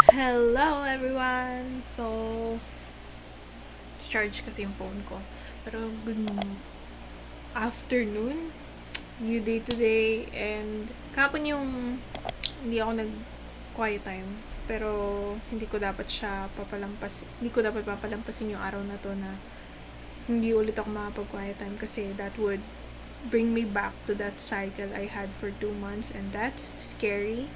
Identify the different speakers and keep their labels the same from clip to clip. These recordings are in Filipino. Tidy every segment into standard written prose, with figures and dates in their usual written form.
Speaker 1: Hello everyone! So, charge kasi yung phone ko. Pero good afternoon, new day today, and kahapon yung hindi ako nag quiet time. Pero hindi ko dapat papalampasin yung araw na to na hindi ulit ako makapag quiet time kasi that would bring me back to that cycle I had for 2 months, and that's scary.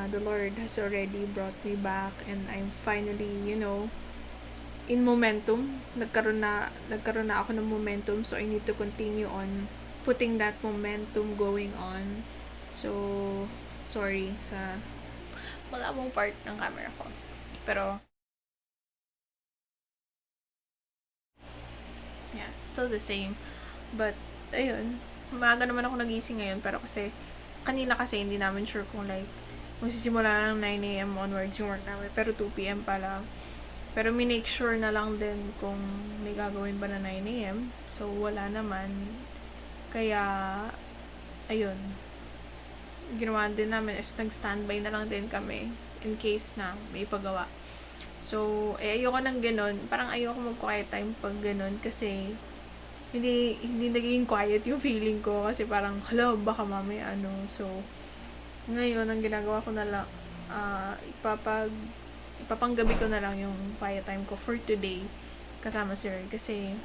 Speaker 1: The Lord has already brought me back, and I'm finally, in momentum. Nagkaroon na ako ng momentum, so I need to continue on putting that momentum going on. So, sorry sa malabong part ng camera ko. Pero, yeah, it's still the same. But, ayun, maaga naman ako nagising ngayon, pero kanina kasi hindi namin sure kung like, magsisimula ng 9 a.m. onwards yung work namin, pero 2 p.m. pa lang. Pero minake sure na lang din kung may gagawin ba na 9 a.m. So, wala naman. Kaya, ayun. Ginawa din namin is nag-standby na lang din kami in case na may pagawa. So, ayoko nang ganun. Parang ayoko mag-quiet time pag ganun kasi hindi naging quiet yung feeling ko kasi parang, hala, baka mamaya ano. So, ngayon, ang ginagawa ko na lang, ipapanggabi ko na lang yung quiet time ko for today kasama si Ray kasi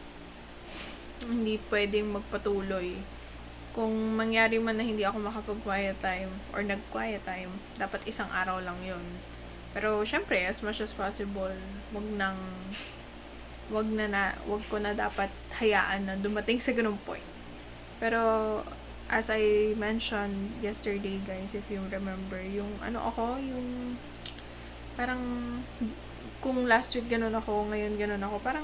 Speaker 1: hindi pwedeng magpatuloy. Kung mangyari man na hindi ako makapag-quiet time or nag-quiet time, dapat isang araw lang yun. Pero, syempre, as much as possible, wag ko na dapat hayaan na dumating sa ganung point. Pero, as I mentioned yesterday, guys, if you remember, yung parang, kung last week ganun ako, ngayon ganun ako, parang,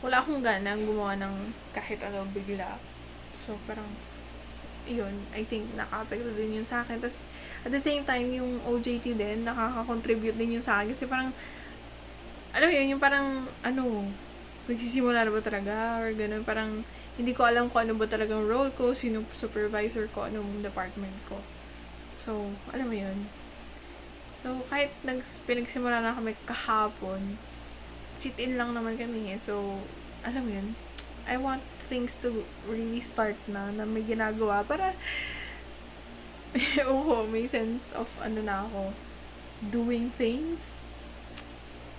Speaker 1: wala akong ganang gumawa ng kahit ano bigla. So, parang, yun, I think nakaka-apekto din yun sa akin. Tapos, at the same time, yung OJT din, nakaka-contribute din yun sa akin. Kasi parang, alam mo yun, yung parang, nagsisimula na ba talaga? Or ganun, parang, hindi ko alam kung ano ba talagang role ko, sino supervisor ko, anong department ko. So, alam mo yun. So, kahit pinagsimula na kami kahapon, sit-in lang naman kami eh. So, alam mo yun, I want things to really start na may ginagawa para may sense of na ako doing things,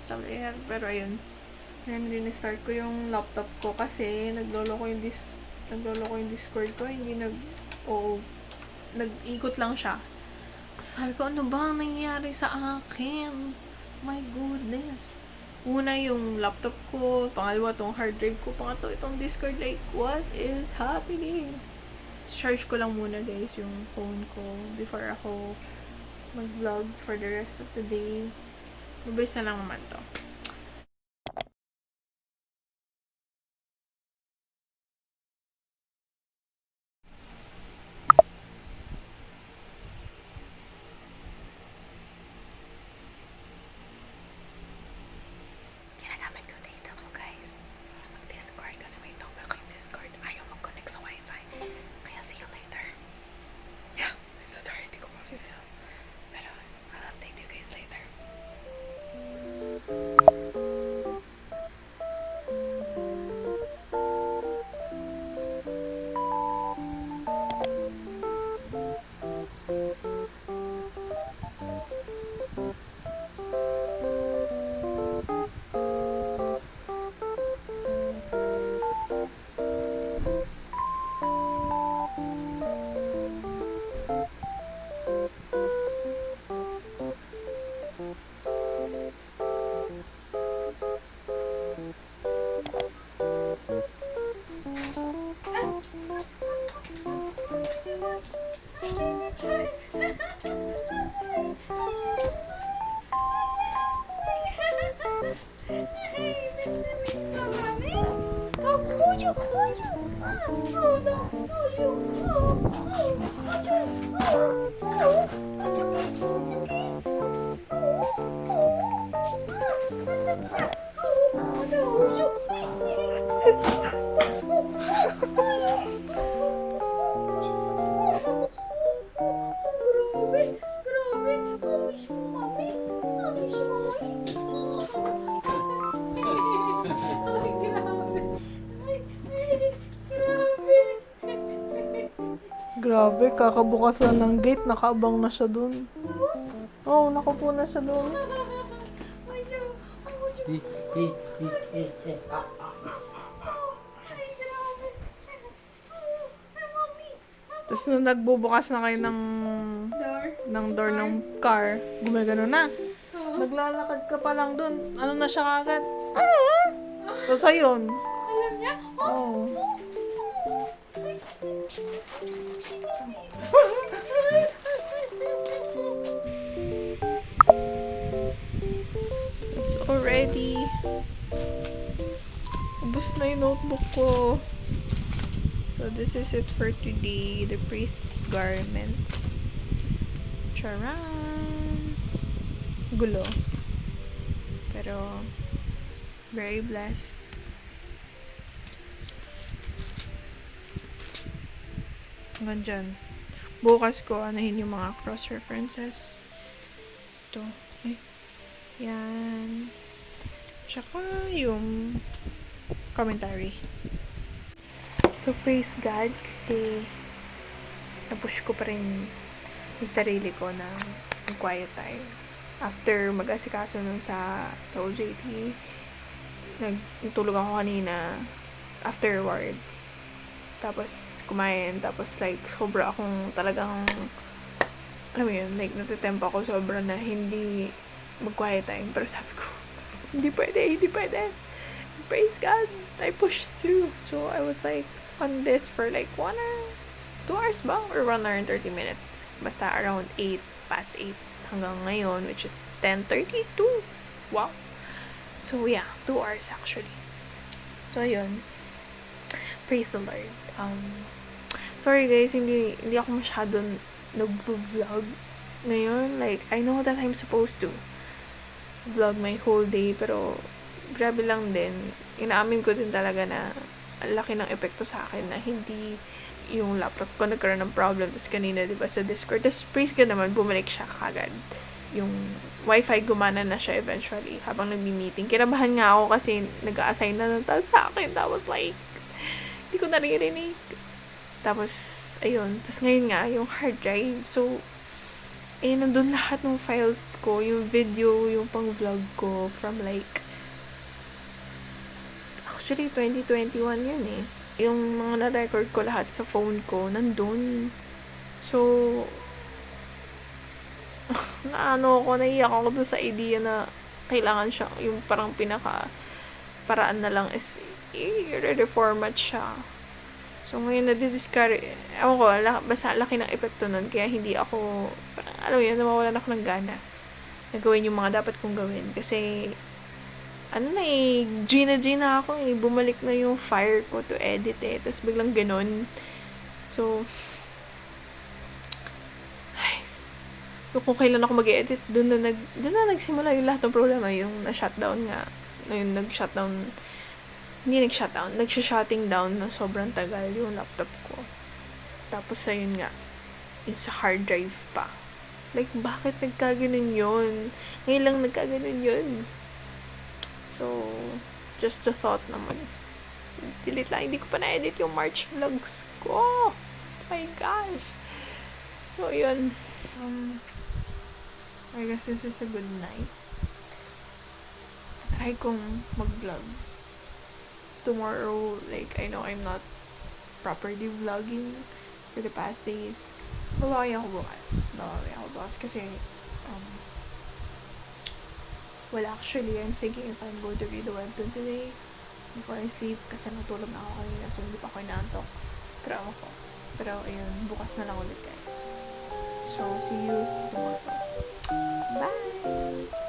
Speaker 1: something like that. Pero ayun, ngayon rin-start ko yung laptop ko kasi naglolo ko yung Discord ko, hindi nag-ikot lang siya. So, sabi ko, ano ba ang nangyayari sa akin? My goodness. Una yung laptop ko, pangalawa tong hard drive ko, pangatlo itong Discord, like, what is happening? Charge ko lang muna, guys, yung phone ko before ako mag-vlog for the rest of the day. Mabilis na lang naman to. Ginagamit ko data ko, guys. Mag-Discord kasi may double ko yung Discord. Ayaw mag-connect sa wifi. Kaya see you later. Yeah, I'm so sorry, hindi ko ma-film. Pero, I'll update you guys later. Grabe, grabe. Oh, Grabe, kakabukas lang ng gate, nakaabang na siya dun. Oh, nakupo na siya dun. Tapos nung nagbubukas na kayo ng door ng car, gumagano na. Naglalakad ka pa lang dun. Ano na siya kagad? Tapos ayun.
Speaker 2: Alam niya?
Speaker 1: Oh. It's already. Ubus na yung notebook ko. So this is it for today. The priest's garments. Charan! Gulo. Pero very blessed. Hanggang dyan. Bukas ko anahin yung mga cross references. Ito. Ay. Yan. Tsaka yung commentary. So, praise God kasi napush ko pa rin yung sarili ko na quiet time. After mag-asikaso nun sa OJT, nagtulog ako kanina afterwards. Tapos, kumain. Tapos, like, sobra akong talagang, alam mo yun, like, natitempo ako sobra na hindi mag-quiet time. Pero sabi ko, hindi pwede. Praise God, I pushed through. So, I was like, on this for like 1 hour, 2 hours ba? Or 1 hour and 30 minutes. Basta around 8, past 8 hanggang ngayon, which is 10:32. Wow. So, yeah, 2 hours actually. So, yun. Praise the Lord. Sorry guys, hindi ako masyadong nag-vlog ngayon. Like, I know that I'm supposed to vlog my whole day, pero grabe lang din. Inaamin ko din talaga na ang laki ng epekto sa akin na hindi yung laptop ko nagkaroon ng problem. Tapos kanina, diba, sa Discord. Tapos praise ka naman, bumalik siya kagad. Yung wifi gumana na siya eventually habang nagmi-meeting. Kinabahan nga ako kasi nag-a-assign na ng task sa akin. Tapos like, hindi ko naririnig. Tapos, ayun. Tapos ngayon nga, yung hard drive. So, nandun lahat ng files ko. Yung video, yung pang-vlog ko from like, actually, 2021 yun eh. Yung mga na-record ko lahat sa phone ko, nandun. So, naiyak ako dun sa idea na kailangan siya, yung parang paraan na lang is i-reformat siya. So, ngayon nadidiscourage, ewan ko, basta laki ng epekto nun, kaya hindi ako, parang, alam yun, nawawalan ako ng gana na gawin yung mga dapat kong gawin. Kasi, G na ako eh. Bumalik na yung fire ko to edit eh. Tapos biglang ganun. So, kung kailan ako mag-edit, doon na nagsimula yung lahat ng problema. Yung na-shutdown nga. Yung nag-shutdown, hindi nag-shutdown, nag-shutting down na sobrang tagal yung laptop ko. Tapos ayun nga, yung sa hard drive pa. Like, bakit nagkaganon yun? Ngayon lang nagkaganon yun. So, just the thought naman. Delete lang. Hindi ko pa na-edit yung March vlogs ko. Oh my gosh. So, yun. I guess this is a good night. Try kong mag-vlog. Tomorrow, like, I know I'm not properly vlogging for the past days. Babawi ako bukas kasi, well, actually, I'm thinking if I'm going to read the webtoon today before I sleep kasi natulog na ako kanina so hindi pa ako inaantok. Pero, ayun, bukas na lang ulit, guys. So, see you tomorrow. Bye!